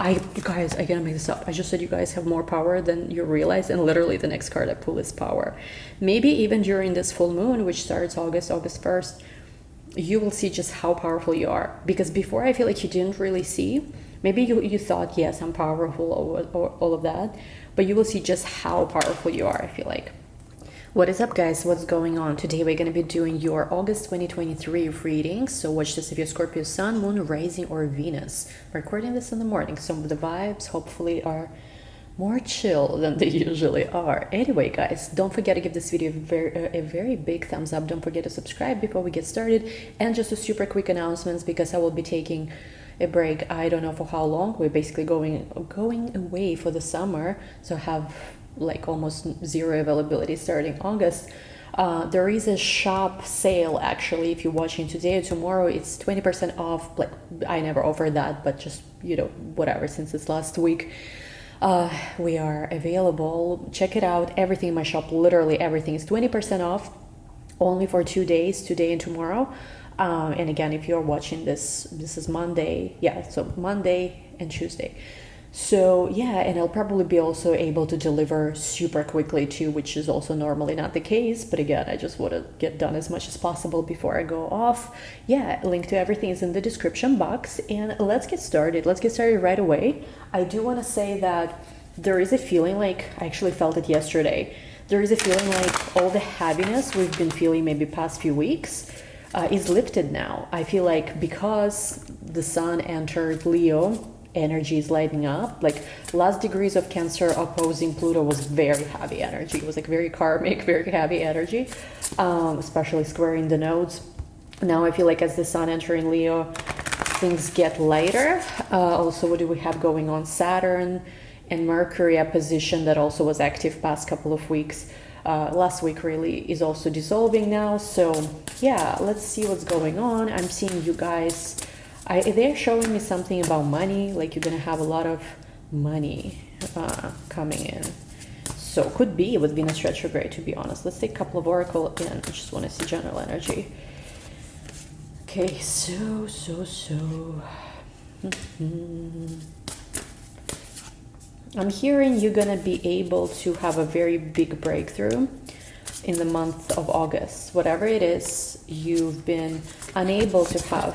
You guys, I gotta make this up. I just said you guys have more power than you realize, and literally the next card I pull is power. Maybe even during this full moon, which starts August 1st, you will see just how powerful you are. Because before, I feel like you didn't really see. Maybe you thought, yes, I'm powerful, or all of that, but you will see just how powerful you are, I feel like. What is up, guys? What's going on? Today we're going to be doing your August 2023 reading. So watch this if you're Scorpio Sun, Moon, Rising, or Venus. I'm recording this in the morning, so the vibes hopefully are more chill than they usually are. Anyway, guys, don't forget to give this video a very big thumbs up. Don't forget to subscribe before we get started. And just a super quick announcements, because I will be taking a break. I don't know for how long. We're basically going away for the summer, so have like almost zero availability starting August. There is a shop sale, actually. If you're watching today or tomorrow, it's 20% off. Like, I never offer that, but just, whatever, since it's last week, we are available. Check it out. Everything in my shop, literally everything, is 20% off only for 2 days, today and tomorrow. And again, if you're watching this is Monday. Yeah, so Monday and Tuesday. So yeah, and I'll probably be also able to deliver super quickly too, which is also normally not the case. But again, I just want to get done as much as possible before I go off. Yeah, link to everything is in the description box. And let's get started. Let's get started right away. I do want to say that there is a feeling, like I actually felt it yesterday. There is a feeling like all the heaviness we've been feeling maybe past few weeks is lifted now. I feel like because the sun entered Leo, energy is lighting up. Like last degrees of Cancer opposing Pluto was very heavy energy. It was like very karmic, very heavy energy, especially squaring the nodes. Now I feel like as the sun entering Leo, things get lighter. Also, what do we have going on? Saturn and Mercury opposition that also was active past couple of weeks. Last week really is also dissolving now. So yeah, let's see what's going on. I'm seeing you guys, they're showing me something about money, like you're gonna have a lot of money coming in. So could be with Venus retrograde, to be honest. Let's take a couple of oracle and I just want to see general energy. Okay, so I'm hearing you're gonna be able to have a very big breakthrough in the month of August. Whatever it is you've been unable to have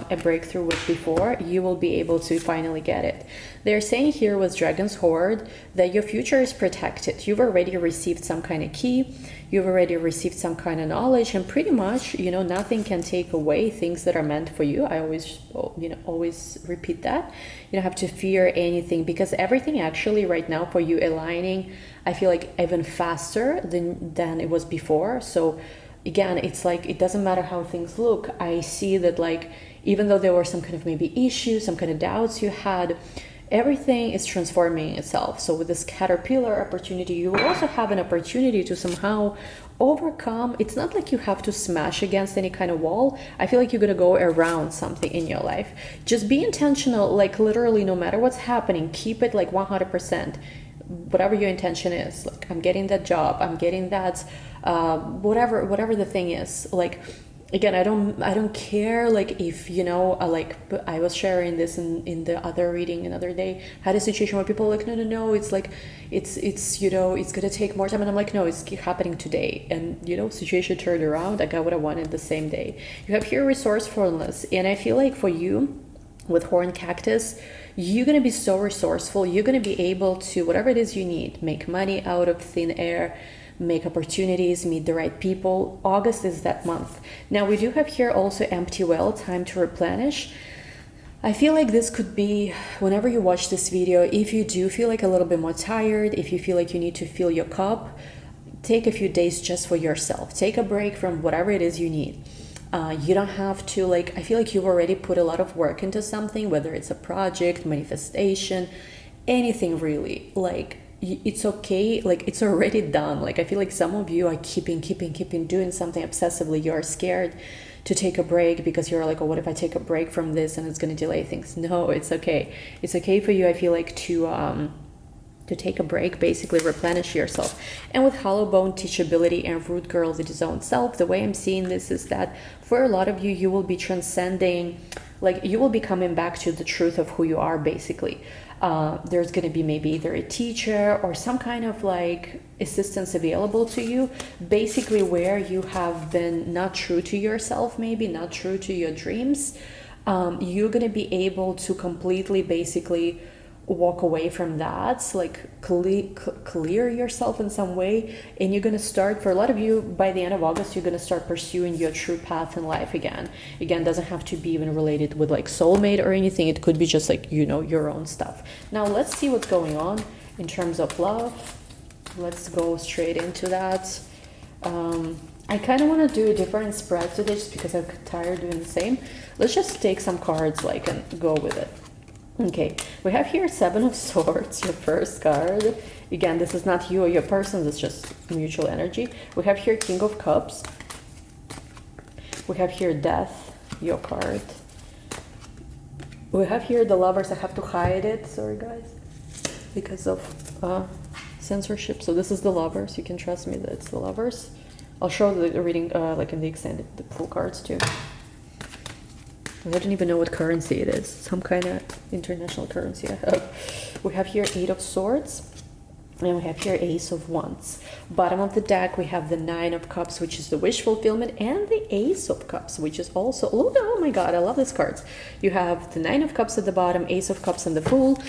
a breakthrough with before, you will be able to finally get it. They're saying here with Dragon's Hoard that your future is protected. You've already received some kind of key, you've already received some kind of knowledge, and pretty much, nothing can take away things that are meant for you. I always, always repeat that. You don't have to fear anything, because everything actually right now for you aligning, I feel like even faster than it was before. So again, it's like, it doesn't matter how things look. I see that, like, even though there were some kind of maybe issues, some kind of doubts you had, everything is transforming itself. So with this caterpillar opportunity, you will also have an opportunity to somehow overcome. It's not like you have to smash against any kind of wall. I feel like you're gonna go around something in your life. Just be intentional, like literally no matter what's happening, keep it like 100%. Whatever your intention is, like I'm getting that job, I'm getting that whatever the thing is. Like again, I don't care, like if like I was sharing this in the other reading another day, had a situation where people were like no, it's like it's it's gonna take more time, and I'm like, no, it's happening today. And situation turned around, I got what I wanted the same day. You have here resourcefulness, and I feel like for you with Horned Cactus, you're going to be so resourceful. You're going to be able to, whatever it is you need, make money out of thin air, make opportunities, meet the right people. August is that month. Now we do have here also empty well, time to replenish. I feel like this could be, whenever you watch this video, if you do feel like a little bit more tired, if you feel like you need to fill your cup, take a few days just for yourself. Take a break from whatever it is you need. You don't have to, like, I feel like you've already put a lot of work into something, whether it's a project, manifestation, anything really. Like, it's okay, like it's already done. Like I feel like some of you are keeping doing something obsessively. You're scared to take a break because you're like, oh, what if I take a break from this and it's going to delay things? No, it's okay. It's okay for you, I feel like, to to take a break, basically replenish yourself. And with hollow bone, teachability, and root girl, the own self, the way I'm seeing this is that for a lot of you, you will be transcending, like you will be coming back to the truth of who you are, basically. There's going to be maybe either a teacher or some kind of like assistance available to you, basically where you have been not true to yourself, maybe not true to your dreams. You're going to be able to completely basically walk away from that, like clear yourself in some way, and you're going to start, for a lot of you, by the end of August, you're going to start pursuing your true path in life again. Doesn't have to be even related with like soulmate or anything. It could be just like, you know, your own stuff. Now let's see what's going on in terms of love. Let's go straight into that. I kind of want to do a different spread today just because I'm tired doing the same. Let's just take some cards like and go with it. Okay, we have here Seven of Swords, your first card. Again, this is not you or your person, this is just mutual energy. We have here King of Cups. We have here Death, your card. We have here the Lovers. I have to hide it, sorry guys, because of censorship. So this is the Lovers. You can trust me that it's the Lovers. I'll show the reading like in the extended, the full cards too. I don't even know what currency it is. Some kind of international currency I have. We have here Eight of Swords. And we have here Ace of Wands. Bottom of the deck, we have the Nine of Cups, which is the wish fulfillment, and the Ace of Cups, which is also... Oh my god, I love these cards. You have the Nine of Cups at the bottom, Ace of Cups, and the Fool.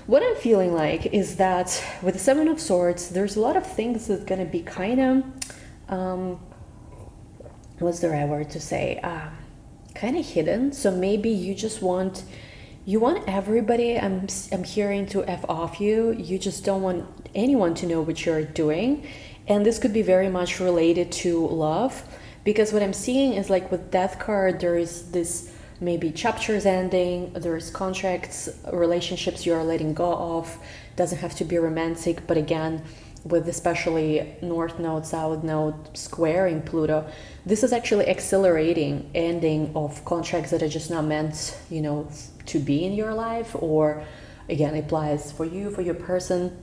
What I'm feeling like is that with the Seven of Swords, there's a lot of things that's going to be kind of... what's the right word to say? Kind of hidden. So maybe you just want everybody, I'm hearing, to F off you. You just don't want anyone to know what you're doing. And this could be very much related to love, because what I'm seeing is like with Death card, there is this maybe chapters ending, there's contracts, relationships you're letting go of. Doesn't have to be romantic, but again, with especially North Node, South Node squaring Pluto, this is actually accelerating ending of contracts that are just not meant, you know, to be in your life, or again, it applies for you, for your person,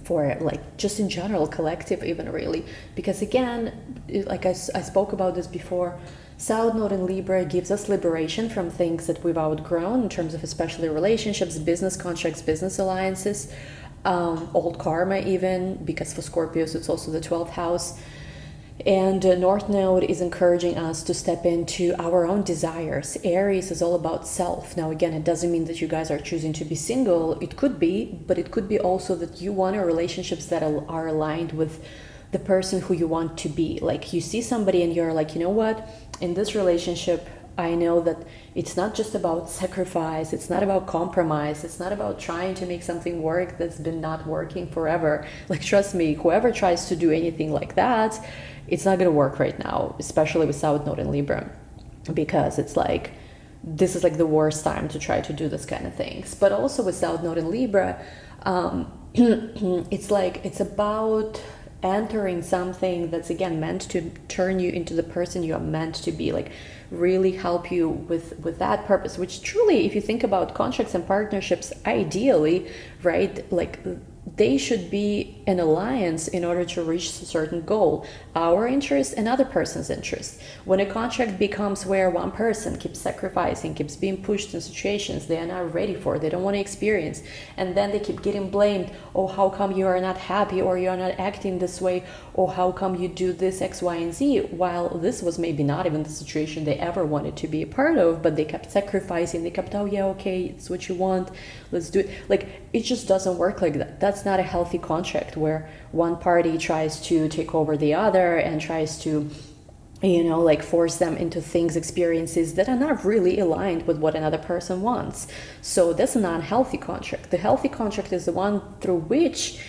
for like just in general, collective even, really, because again, like I spoke about this before, South Node in Libra gives us liberation from things that we've outgrown in terms of especially relationships, business contracts, business alliances, old karma even, because for Scorpios it's also the 12th house. And North Node is encouraging us to step into our own desires. Aries is all about self. Now again, it doesn't mean that you guys are choosing to be single. It could be, but it could be also that you want relationships that are aligned with the person who you want to be. Like you see somebody and you're like, you know what, in this relationship, I know that it's not just about sacrifice, it's not about compromise, it's not about trying to make something work that's been not working forever. Like, trust me, whoever tries to do anything like that, it's not going to work right now, especially with South Node in Libra, because it's like, this is like the worst time to try to do this kind of things. But also with South Node in Libra, it's like, it's about entering something that's again meant to turn you into the person you are meant to be, like really help you with that purpose, which truly, if you think about contracts and partnerships, ideally, right, like they should be an alliance in order to reach a certain goal, our interest and other person's interest. When a contract becomes where one person keeps sacrificing, keeps being pushed in situations they are not ready for, they don't want to experience, and then they keep getting blamed, oh, how come you are not happy, or you are not acting this way, or how come you do this X, Y, and Z, while this was maybe not even the situation they ever wanted to be a part of, but they kept sacrificing, they kept, oh yeah, okay, it's what you want, let's do it. Like, it just doesn't work like that. That's not a healthy contract where one party tries to take over the other and tries to, you know, like force them into things, experiences that are not really aligned with what another person wants. So that's a non-healthy contract. The healthy contract is the one through which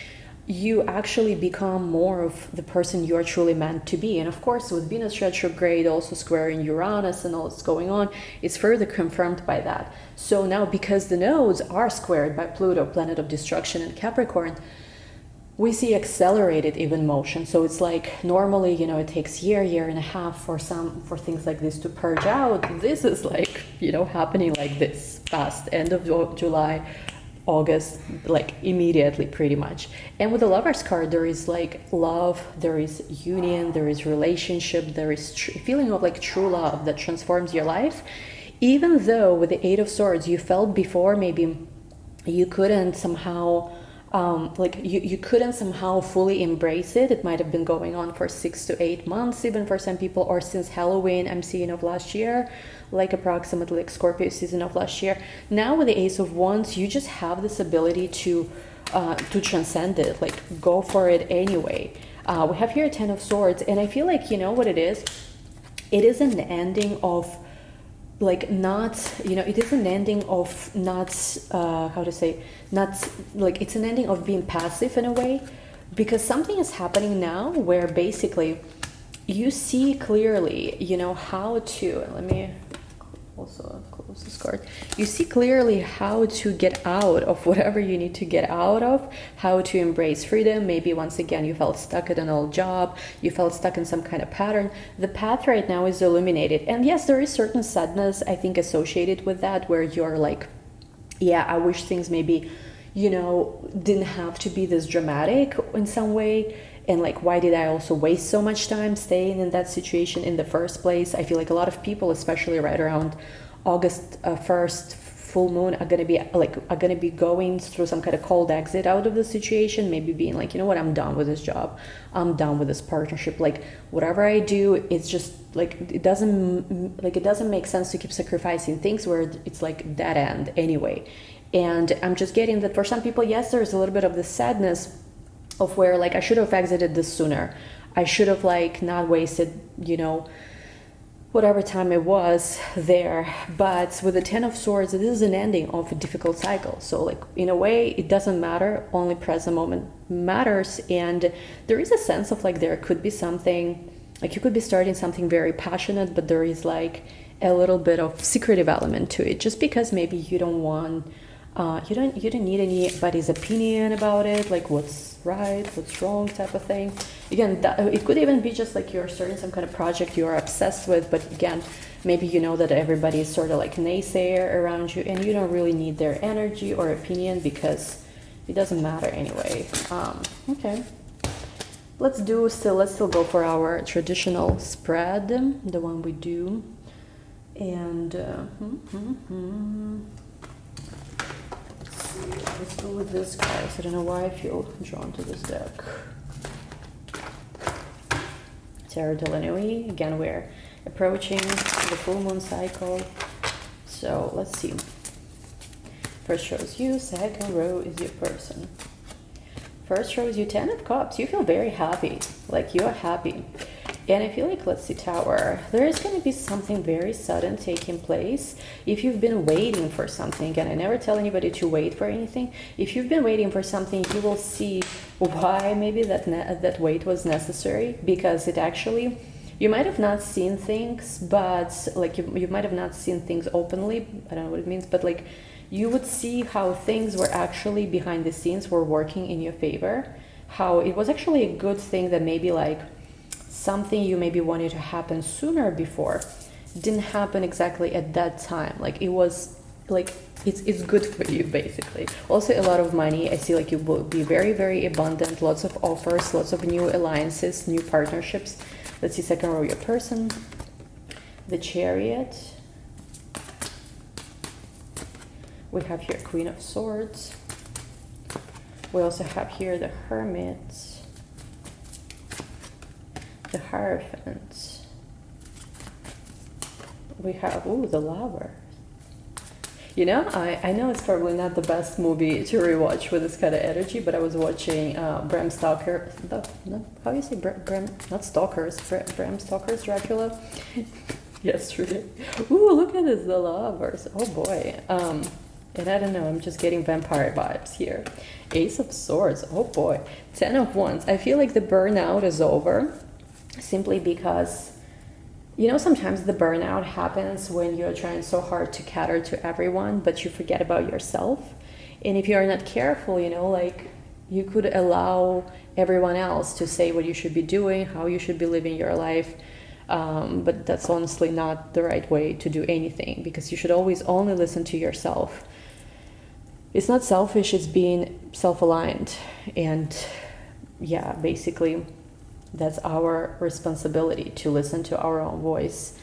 you actually become more of the person you are truly meant to be. And of course, with Venus retrograde also squaring Uranus and all that's going on, it's further confirmed by that. So now, because the nodes are squared by Pluto, planet of destruction, and Capricorn, we see accelerated even motion. So it's like normally, you know, it takes year and a half for things like this to purge out. This is like, you know, happening like this fast, end of July, August, like immediately pretty much. And with the Lovers card, there is like love, there is union, there is relationship, there is feeling of like true love that transforms your life. Even though with the Eight of Swords, you felt before maybe you couldn't somehow you couldn't somehow fully embrace it. It might have been going on for 6 to 8 months, even for some people, or since Halloween, I'm seeing, of last year, like approximately like Scorpio season of last year. Now with the Ace of Wands, you just have this ability to transcend it, like go for it anyway. We have here 10 of Swords, and I feel like, you know what it is? It is an ending of like not, you know, it is an ending of not how to say, not like, it's an ending of being passive in a way, because something is happening now where basically you see clearly, you know, how to, let me also close this card. You see clearly how to get out of whatever you need to get out of, how to embrace freedom. Maybe once again you felt stuck at an old job, you felt stuck in some kind of pattern. The path right now is illuminated, and yes, there is certain sadness, I think, associated with that, where you're like, yeah, I wish things maybe, you know, didn't have to be this dramatic in some way. And like, why did I also waste so much time staying in that situation in the first place? I feel like a lot of people, especially right around August 1st full moon, are gonna be going through some kind of cold exit out of the situation. Maybe being like, you know what, I'm done with this job, I'm done with this partnership. Like whatever I do, it's just like it doesn't make sense to keep sacrificing things where it's like dead end anyway. And I'm just getting that for some people, yes, there's a little bit of the sadness of where like I should have exited this sooner. I should have like not wasted, you know, whatever time it was there. But with the 10 of Swords, it is an ending of a difficult cycle. So like in a way, it doesn't matter, only present moment matters. And there is a sense of like there could be something, like you could be starting something very passionate, but there is like a little bit of secretive element to it, just because maybe you don't want you don't need anybody's opinion about it, like what's right, what's wrong type of thing. Again, it could even be just like you're starting some kind of project you're obsessed with, but again, maybe you know that everybody is sort of like naysayer around you, and you don't really need their energy or opinion because it doesn't matter anyway. Okay, let's still go for our traditional spread, the one we do, and let's go with this, guys. I don't know why I feel drawn to this deck. Tarot de la Nuit. Again, we're approaching the full moon cycle. So let's see. First shows you, second row is your person. First shows you 10 of Cups. You feel very happy, like you're happy. And I feel like, let's see, Tower, there is going to be something very sudden taking place. If you've been waiting for something, and I never tell anybody to wait for anything, if you've been waiting for something, you will see why maybe that wait was necessary, because it actually, you might have not seen things, but like you might have not seen things openly, I don't know what it means, but like you would see how things were actually behind the scenes were working in your favor, how it was actually a good thing that maybe like something you maybe wanted to happen sooner before didn't happen exactly at that time. Like it was like it's good for you basically. Also a lot of money. I see like you will be very, very abundant, lots of offers, lots of new alliances, new partnerships. Let's see, second row, your person, the Chariot. We have here Queen of Swords. We also have here the Hermit, the Hierophant. We have, ooh, the Lover. You know, I know it's probably not the best movie to rewatch with this kind of energy, but I was watching Bram Stoker, how do you say Bram, not Stalkers, Bram Stoker's Dracula yesterday. Ooh, look at this, the Lovers, oh boy. And I don't know, I'm just getting vampire vibes here. Ace of Swords, oh boy. 10 of Wands, I feel like the burnout is over, simply because, you know, sometimes the burnout happens when you're trying so hard to cater to everyone, but you forget about yourself. And if you're not careful, you know, like you could allow everyone else to say what you should be doing, how you should be living your life. But that's honestly not the right way to do anything, because you should always only listen to yourself. it's not selfish, it's being self-aligned. And yeah, basically that's our responsibility to listen to our own voice,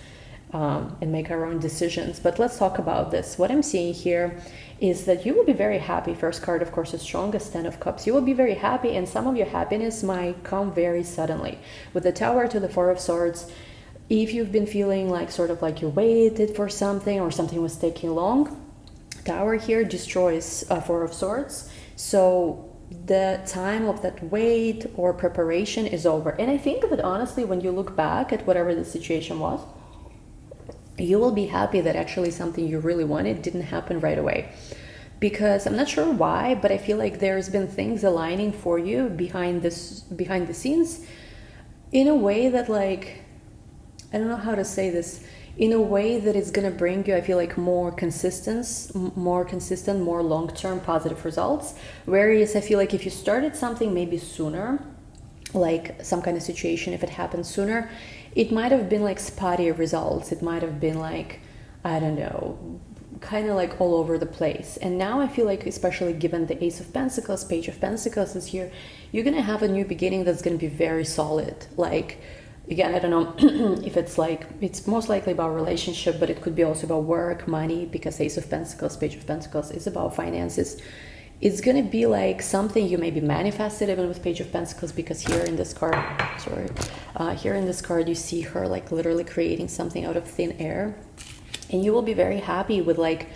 and make our own decisions. But let's talk about this. What I'm seeing here is that you will be very happy. First card, of course, is strongest, 10 of Cups. You will be very happy, and some of your happiness might come very suddenly. With the Tower to the Four of Swords, if you've been feeling like sort of like you waited for something or something was taking long, Tower here destroys Four of Swords. So the time of that wait or preparation is over. And I think that honestly, when you look back at whatever the situation was, you will be happy that actually something you really wanted didn't happen right away. Because I'm not sure why, but I feel like there's been things aligning for you behind the scenes in a way that, like, I don't know how to say this, in a way that it's gonna bring you, I feel like, more consistent, more long-term positive results. Whereas I feel like if you started something maybe sooner, like some kind of situation, if it happened sooner, it might have been like spotty results. It might have been like, I don't know, kind of like all over the place. And now I feel like, especially given the Ace of Pentacles, Page of Pentacles is here, you're gonna have a new beginning that's gonna be very solid. Like, again, I don't know if it's like, it's most likely about relationship, but it could be also about work, money, because Ace of Pentacles, Page of Pentacles is about finances. It's going to be like something you maybe manifested even with Page of Pentacles, because here in this card, here in this card, you see her like literally creating something out of thin air. And you will be very happy with like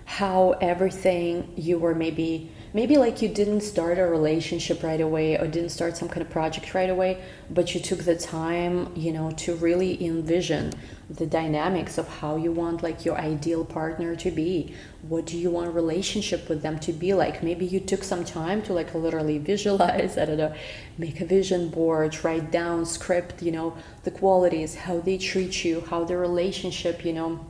how everything you were maybe like you didn't start a relationship right away or didn't start some kind of project right away, but you took the time, you know, to really envision the dynamics of how you want like your ideal partner to be. What do you want a relationship with them to be like? Maybe you took some time to like literally visualize, I don't know, make a vision board, write down, script, you know, the qualities, how they treat you, how the relationship, you know,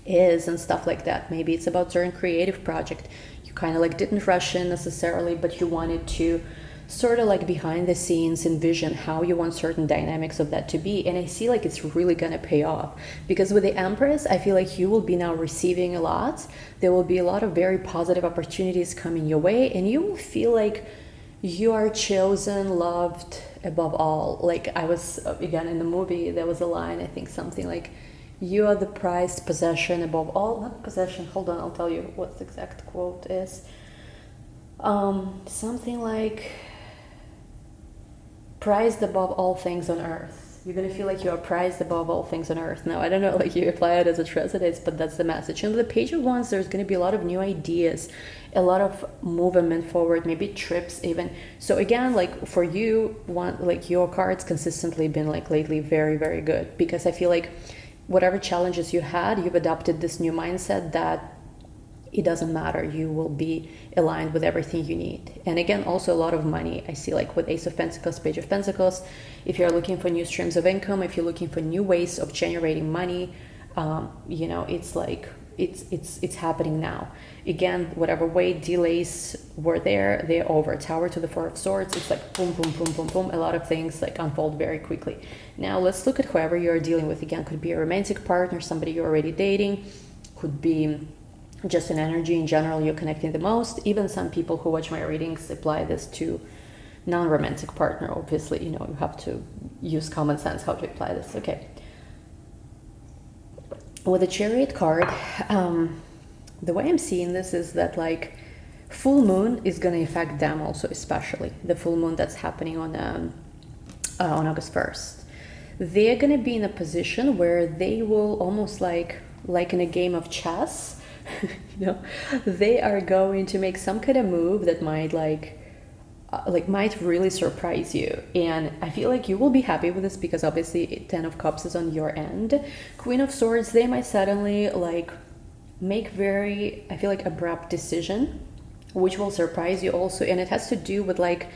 is, and stuff like that. Maybe it's about certain creative project you kind of like didn't rush in necessarily, but you wanted to sort of like behind the scenes envision how you want certain dynamics of that to be. And I see like it's really gonna pay off, because with the Empress, I feel like you will be now receiving a lot. There will be a lot of very positive opportunities coming your way, and you will feel like you are chosen, loved above all. Like I was, again, in the movie, there was a line, I think something like, you are the prized possession above all, not possession, hold on, I'll tell you what the exact quote is. Something like, prized above all things on earth. You're gonna feel like you are prized above all things on earth. Now, I don't know, like you apply it as it resonates, but that's the message. And with the Page of Wands, there's gonna be a lot of new ideas, a lot of movement forward, maybe trips even. So again, like for you, like your cards consistently been like lately very, very good, because I feel like whatever challenges you had, you've adopted this new mindset that it doesn't matter, you will be aligned with everything you need. And again, also a lot of money. I see like with Ace of Pentacles, Page of Pentacles, if you're looking for new streams of income, if you're looking for new ways of generating money, you know, it's like, it's happening now. Again, whatever way delays were there, they're over. Tower to the Four of Swords, it's like boom, boom, boom, boom, boom. A lot of things like unfold very quickly. Now let's look at whoever you're dealing with. Again, could be a romantic partner, somebody you're already dating, could be just an energy in general you're connecting the most. Even some people who watch my readings apply this to non-romantic partner. Obviously, you know, you have to use common sense how to apply this. Okay. With the Chariot card, the way I'm seeing this is that like full moon is going to affect them also, especially the full moon that's happening on August 1st. They're going to be in a position where they will almost like in a game of chess, you know, they are going to make some kind of move that might might really surprise you. And I feel like you will be happy with this, because obviously 10 of Cups is on your end. Queen of Swords, they might suddenly like make very, I feel like, abrupt decision, which will surprise you also. And it has to do with like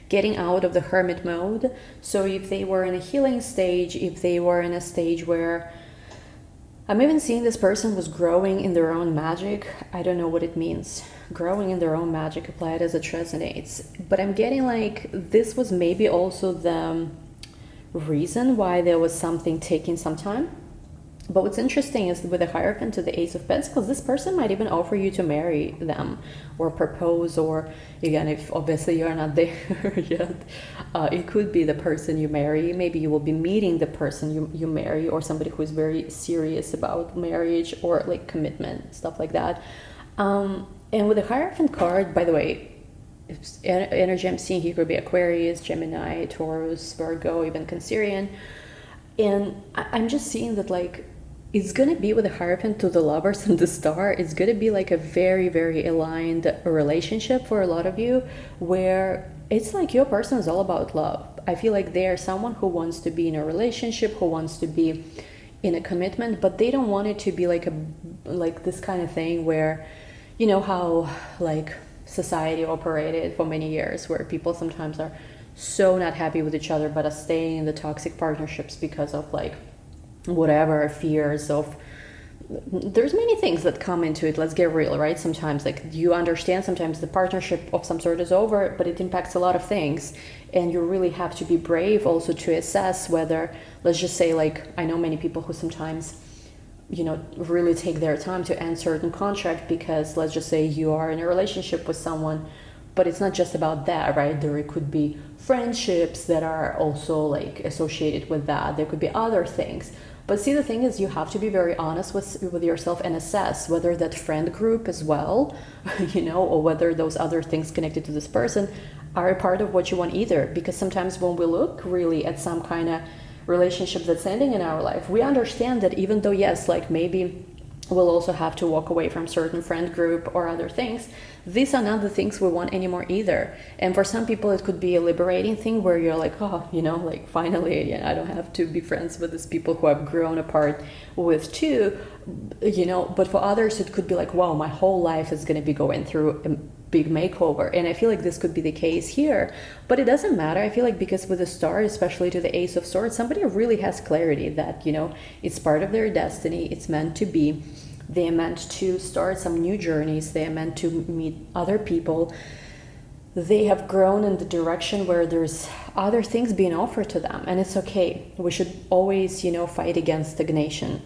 getting out of the hermit mode. So if they were in a healing stage, if they were in a stage where I'm even seeing this person was growing in their own magic. I don't know what it means. Growing in their own magic, apply it as it resonates. But I'm getting like this was maybe also the reason why there was something taking some time. But what's interesting is with the Hierophant to the Ace of Pentacles, this person might even offer you to marry them or propose, or again, if obviously you're not there yet, it could be the person you marry. Maybe you will be meeting the person you marry, or somebody who is very serious about marriage or like commitment, stuff like that. And with the Hierophant card, by the way, energy I'm seeing here could be Aquarius, Gemini, Taurus, Virgo, even Cancerian. And I'm just seeing that like it's going to be with the Hierophant to the Lovers and the Star. It's going to be like a very, very aligned relationship for a lot of you, where it's like your person is all about love. I feel like they are someone who wants to be in a relationship, who wants to be in a commitment, but they don't want it to be like this kind of thing where, you know how like society operated for many years, where people sometimes are so not happy with each other but are staying in the toxic partnerships because of like whatever fears of, there's many things that come into it. Let's get real, right? Sometimes like you understand sometimes the partnership of some sort is over, but it impacts a lot of things, and you really have to be brave also to assess whether, let's just say, like I know many people who sometimes, you know, really take their time to end certain contract because let's just say you are in a relationship with someone, but it's not just about that, right? There could be friendships that are also like associated with that. There could be other things. But see, the thing is, you have to be very honest with yourself and assess whether that friend group as well, you know, or whether those other things connected to this person are a part of what you want either. Because sometimes when we look really at some kind of relationship that's ending in our life, we understand that even though, yes, like maybe we'll also have to walk away from certain friend group or other things, these are not the things we want anymore either. And for some people it could be a liberating thing where you're like, oh, you know, like finally, yeah, I don't have to be friends with these people who I've grown apart with too, you know. But for others it could be like, wow, my whole life is going to be going through a big makeover. And I feel like this could be the case here, but it doesn't matter. I feel like because with the Star, especially to the Ace of Swords, somebody really has clarity that, you know, it's part of their destiny, it's meant to be. They are meant to start some new journeys. They are meant to meet other people. They have grown in the direction where there's other things being offered to them, and it's okay. We should always, you know, fight against stagnation.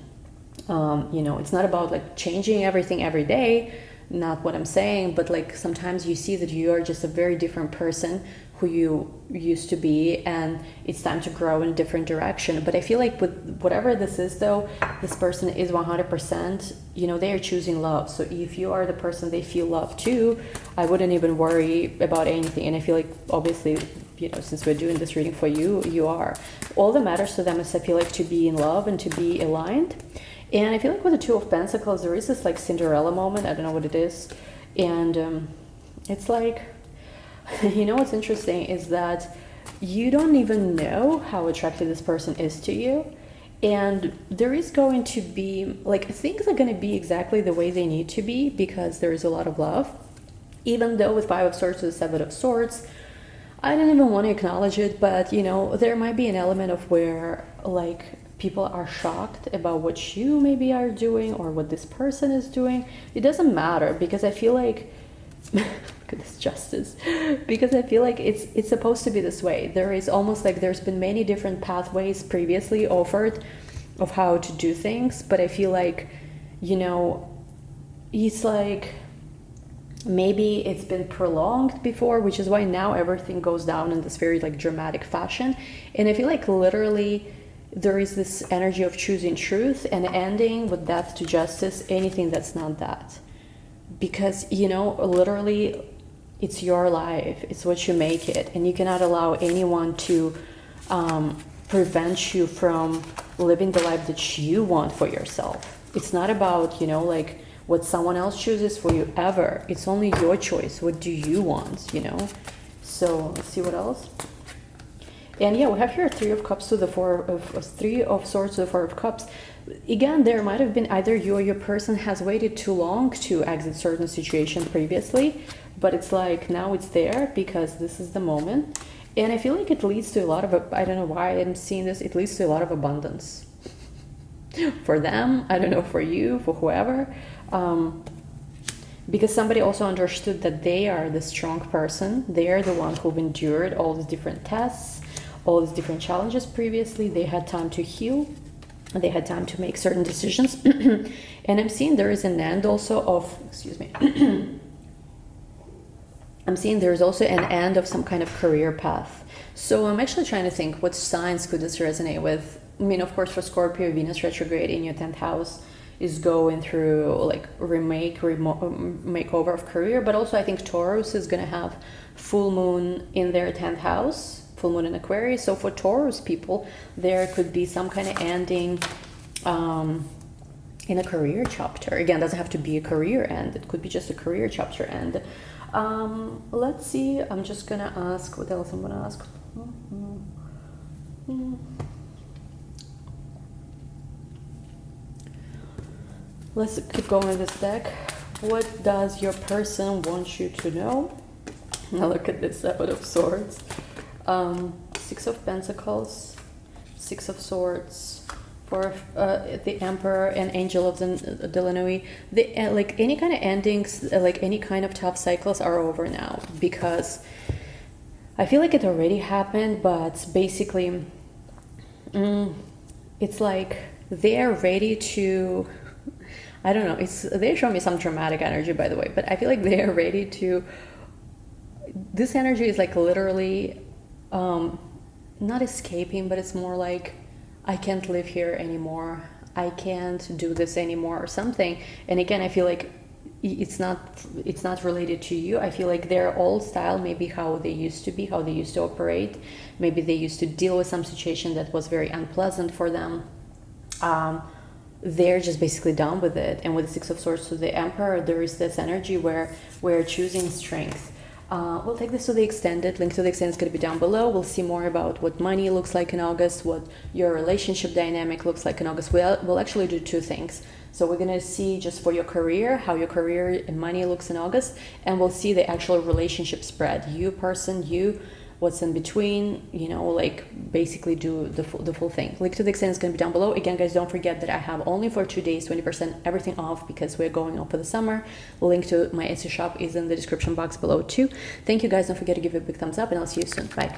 You know, it's not about like changing everything every day, not what I'm saying, but like sometimes you see that you are just a very different person who you used to be, and it's time to grow in a different direction. But I feel like with whatever this is though, this person is 100%, you know, they are choosing love. So if you are the person they feel love too, I wouldn't even worry about anything. And I feel like obviously, you know, since we're doing this reading for you, you are. All that matters to them is, I feel like, to be in love and to be aligned. And I feel like with the Two of Pentacles, there is this like Cinderella moment. I don't know what it is. And it's like, you know, what's interesting is that you don't even know how attractive this person is to you. And there is going to be, like, things are going to be exactly the way they need to be because there is a lot of love. Even though with Five of Swords to the Seven of Swords, I don't even want to acknowledge it, but, you know, there might be an element of where, like, people are shocked about what you maybe are doing or what this person is doing. It doesn't matter, because I feel like look at this justice, because I feel like it's supposed to be this way. There is almost like there's been many different pathways previously offered of how to do things, but I feel like, you know, it's like maybe it's been prolonged before, which is why now everything goes down in this very like dramatic fashion. And I feel like literally there is this energy of choosing truth and ending with death to justice, anything that's not that. Because, you know, literally it's your life, it's what you make it, and you cannot allow anyone to prevent you from living the life that you want for yourself. It's not about, you know, like what someone else chooses for you ever. It's only your choice. What do you want, you know? So let's see what else. And yeah, we have here Three of Cups to the Three of Swords to the Four of Cups. Again, there might have been either you or your person has waited too long to exit certain situation previously, but it's like now it's there because this is the moment. And I feel like it leads to a lot of, I don't know why I'm seeing this, it leads to a lot of abundance. For them, I don't know, for you, for whoever. Because somebody also understood that they are the strong person. They are the one who've endured all these different tests, all these different challenges previously. They had time to heal. They had time to make certain decisions. And I'm seeing there is an end also of, excuse me, I'm seeing there's also an end of some kind of career path. So I'm actually trying to think what signs could this resonate with. I mean, of course, for Scorpio, Venus retrograde in your 10th house is going through like makeover of career, but also I think Taurus is going to have full moon in their 10th house, full moon in Aquarius. So for Taurus people, there could be some kind of ending in a career chapter. Again, it doesn't have to be a career end. It could be just a career chapter end. Let's see. I'm just gonna ask. What else I'm gonna ask? Let's keep going with this deck. What does your person want you to know? Now look at this, Seven of Swords, Six of Pentacles, Six of Swords, for the Emperor and Angel of the Delanoe. Like any kind of endings, like any kind of tough cycles are over now, because I feel like it already happened, but basically it's like they're ready to, I don't know, they show me some dramatic energy, by the way, but I feel like they're ready to, this energy is like literally not escaping, but it's more like, I can't live here anymore, I can't do this anymore or something. And again, I feel like it's not related to you. I feel like their old style, maybe how they used to be, how they used to operate, maybe they used to deal with some situation that was very unpleasant for them. They're just basically done with it. And with the Six of Swords to the Emperor, there is this energy where we're choosing strength. We'll take this to the extended. Link to the extended is going to be down below. We'll see more about what money looks like in August, what your relationship dynamic looks like in August. We'll actually do two things. So we're going to see just for your career, how your career and money looks in August, and we'll see the actual relationship spread. You person, you, what's in between, you know, like basically do the full thing. Link to the extended is going to be down below. Again, guys, don't forget that I have only for 2 days 20% everything off, because we're going off for the summer. Link to my Etsy shop is in the description box below too. Thank you guys. Don't forget to give it a big thumbs up, and I'll see you soon. Bye.